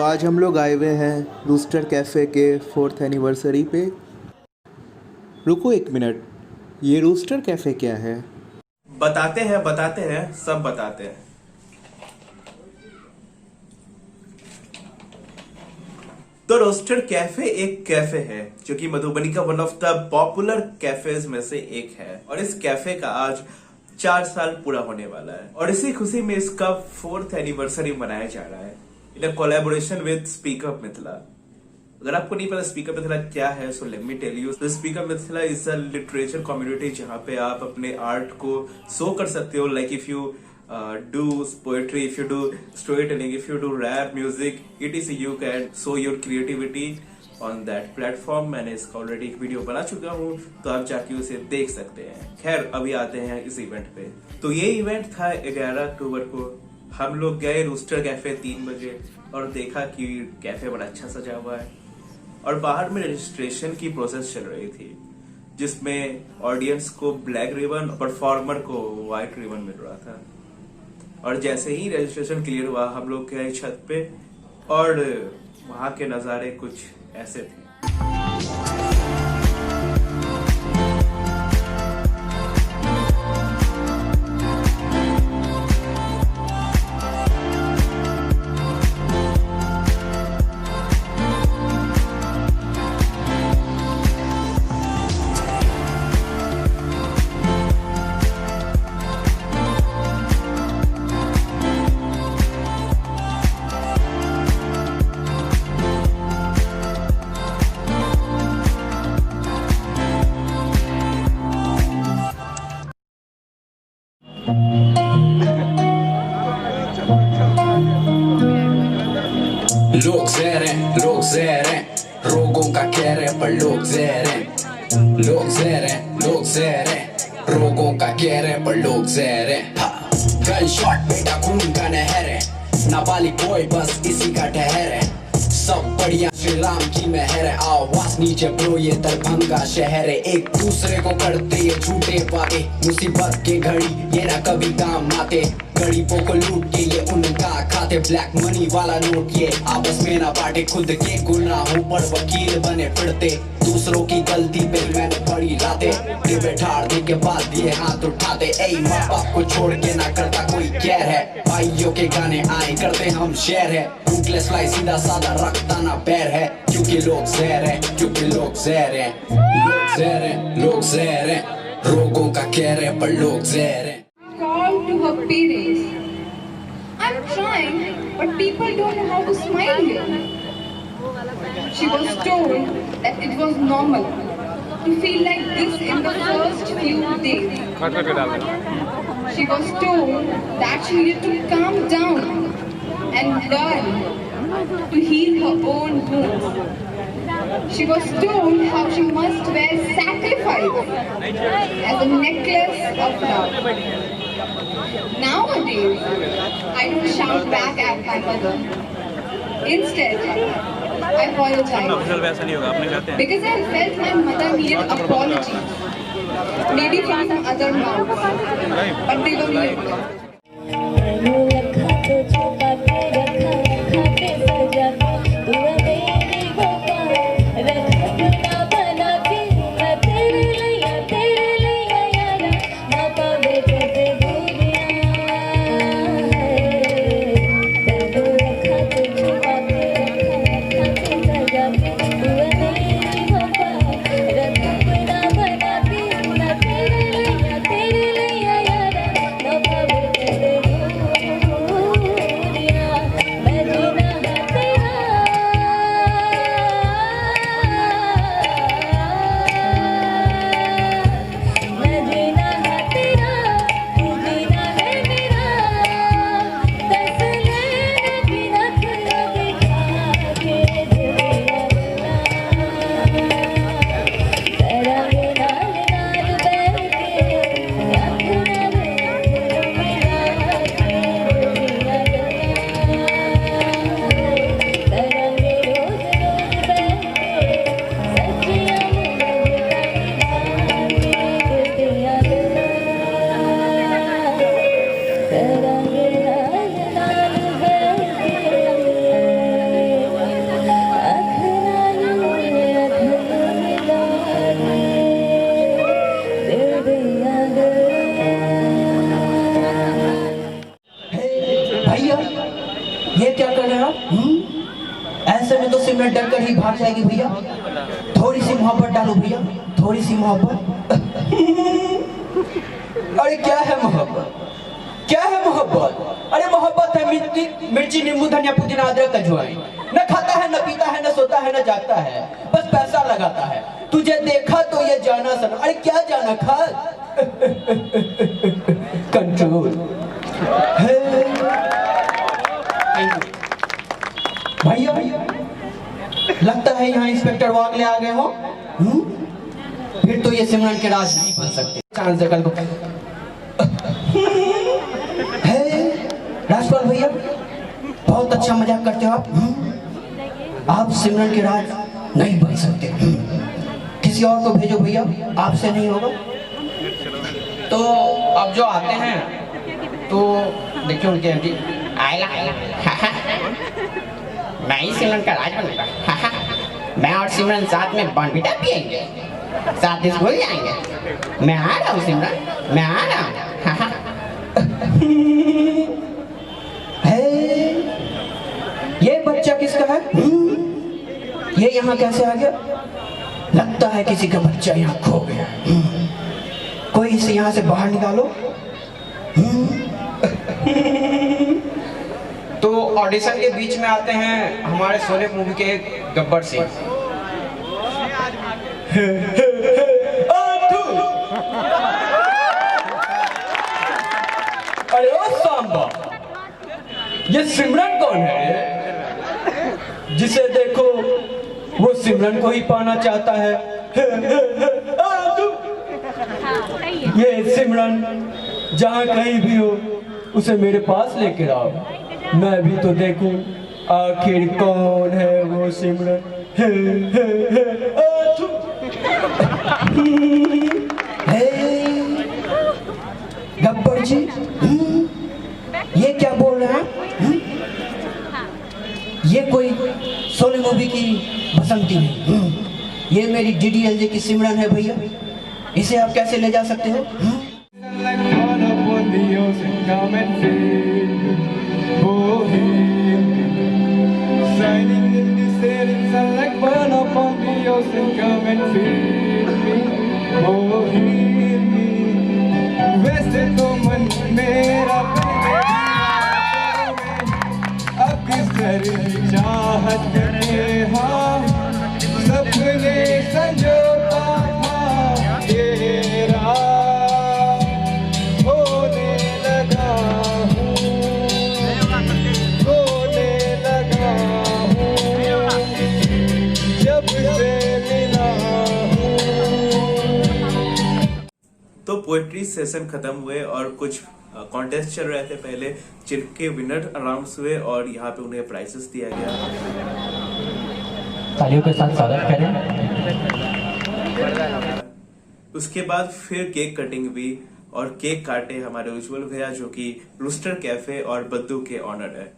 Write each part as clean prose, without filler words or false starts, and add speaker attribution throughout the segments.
Speaker 1: आज हम लोग आए हुए हैं रूस्टर कैफ़े के 4th एनिवर्सरी पे। रुको एक मिनट, ये रूस्टर कैफ़े क्या है?
Speaker 2: बताते हैं सब बताते हैं। तो रोस्टर कैफे एक कैफे है जो कि मधुबनी का one of the popular cafes में से एक है और इस कैफे का आज 4 साल पूरा होने वाला है और इसी खुशी में इसका 4th एनिवर्सरी मनाया जा रहा है in a collaboration with speak up Mithila. अगर आपको नहीं पता स्पीक अप मिथिला क्या है, so let me tell you. Speak up Mithila is a literature community जहां पे आप अपने आर्ट को शो कर सकते हो। Like if you do poetry, if you do storytelling, if you do rap music, etc, you can show your creativity on that platform। मैंने इसका ऑलरेडी एक वीडियो बना चुका हूँ तो आप जाके उसे देख सकते हैं। खैर अभी आते हैं इस इवेंट पे। तो ये इवेंट था 11 अक्टूबर को। हम लोग गए रूस्टर कैफे 3 बजे और देखा कि कैफे बड़ा अच्छा सजा हुआ है और बाहर में रजिस्ट्रेशन की प्रोसेस चल रही थी जिसमें ऑडियंस को ब्लैक रिबन, परफॉर्मर को व्हाइट रिबन मिल रहा था। और जैसे ही रजिस्ट्रेशन क्लियर हुआ हम लोग गए छत पे और वहां के नजारे कुछ ऐसे थे।
Speaker 3: लोग जहर हैं, रोगों का कहर है पर लोग जहर हैं। लोग जहर हैं, रोगों का कहर है पर लोग जहर हैं। गन शॉट बेटा खून का नहर है, नाबालिग बॉय बस इसी का ठहर है। सब बढ़िया श्री राम की मेहर है। आवाज नीचे ब्रो ये दरभंगा शहर है। एक दूसरे को करते ये झूठे वादे, मुसीबत के घड़ी ये ना कभी काम आते। गरीबों को लूट के ये उनका खाते, ब्लैक मनी वाला नोट ये आपस में ना बांटे। खुद के गुनाहों पर वकील बने फिरते, दूसरों की गलती पे मैंने बड़ी लाते। ये बैठाड़ दे के बाद ये हाथ उठाते। ऐ माँ बाप को छोड़ के ना करता कोई कैर है। भाइयों के गाने आए करते हम शेयर है। रूटलेस लाइफ सीधा साधा रखता ना पैर है। क्योंकि लोग जहर है, क्योंकि लोग जहर है। लोग जहर है, रोगों का कहर है पर लोग जहर है।
Speaker 4: Call to her parents. I'm trying, but people don't know how to smile here. She was told that it was normal to feel like this in the first few days. She was told that she needed to calm down and learn to heal her own wounds. She was told how she must wear sacrifice as a necklace of love. Nowadays, I don't shout back at my mother. Instead, I apologize. Because I felt my mother needed apology. Maybe from some other mouth. But they were mute.
Speaker 5: सिमरन डर कर ही भाग जाएगी भैया। थोड़ी सी मोहब्बत डालो भैया, थोड़ी सी मोहब्बत। अरे क्या है मोहब्बत, क्या है मोहब्बत? अरे मोहब्बत है मिर्ची नींबू धनिया पुदीना अदरक अजवाइन। न खाता है, न पीता है, न सोता है, न जागता है, बस पैसा लगाता है। तुझे देखा तो ये जाना सनम। अरे क्या जाना खास, कंट्रोल भैया। लगता है यहाँ इंस्पेक्टर वागले आ गए हो। फिर तो ये सिमरन के राज नहीं बन सकते। चांद से कल को राजपाल भैया, बहुत अच्छा मजाक करते हो आप सिमरन के राज नहीं बन सकते। किसी और को भेजो भैया, आपसे नहीं होगा।
Speaker 6: तो अब जो आते हैं तो देखिए उनके एमडी आएला मैं ही सिमरन का राज बनूंगा। मैं और सिमरन साथ में बॉर्नविटा पिएंगे, साथ स्कूल जाएंगे। मैं आ रहा हूँ सिमरन, मैं आ रहा हूँ।
Speaker 5: ये बच्चा किसका है? ये यहाँ कैसे आ गया? लगता है किसी का बच्चा यहाँ खो गया। कोई इसे यहाँ से बाहर निकालो।
Speaker 6: तो ऑडिशन के बीच में आते हैं हमारे शोले मूवी के गब्बर सिंह।
Speaker 5: अरे ओ सांबा, ये सिमरन कौन है? जिसे देखो वो सिमरन को ही पाना चाहता है। ये सिमरन जहाँ कहीं भी हो उसे मेरे पास लेकर आओ, मैं भी तो देखूं आखिर कौन है वो सिमरन। गब्बर जी, ये क्या बोल रहे हैं? ये कोई शोले मूवी की बसंती नहीं, ये मेरी डीडीएलजे की सिमरन है भैया। इसे आप कैसे ले जा सकते हो?
Speaker 7: वैसे तो मन मेरा अक्सर चाहत के हाँ सपने संजोता था तेरा होने लगा हूँ, होने लगा हूँ जब से मिला हूँ।
Speaker 2: तो पोएट्री सेशन खत्म हुए और कुछ कॉन्टेस्ट चल रहे थे पहले, जिनके विनर अनाउंस हुए और यहाँ पे उन्हें प्राइजेस दिया गया।
Speaker 5: तालियों के साथ स्वागत करें।
Speaker 2: उसके बाद फिर केक कटिंग हुई और केक काटे हमारे उज्जवल भैया, जो कि रूस्टर कैफे और बद्दू के ऑनर है।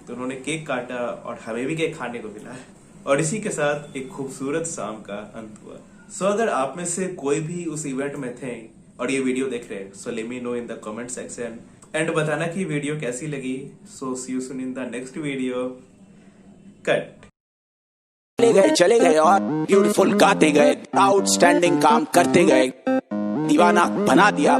Speaker 2: तो उन्होंने केक काटा और हमें भी केक खाने को मिला है और इसी के साथ एक खूबसूरत शाम का अंत हुआ। सो अगर आप में से कोई भी उस इवेंट में थे और ये वीडियो देख रहे हैं, so let me know in the comment section and बताना कि वीडियो कैसी लगी। So see you soon in the next video. Cut.
Speaker 8: चले गए और ब्यूटीफुल गाते गए, आउटस्टैंडिंग काम करते गए, दीवाना बना दिया।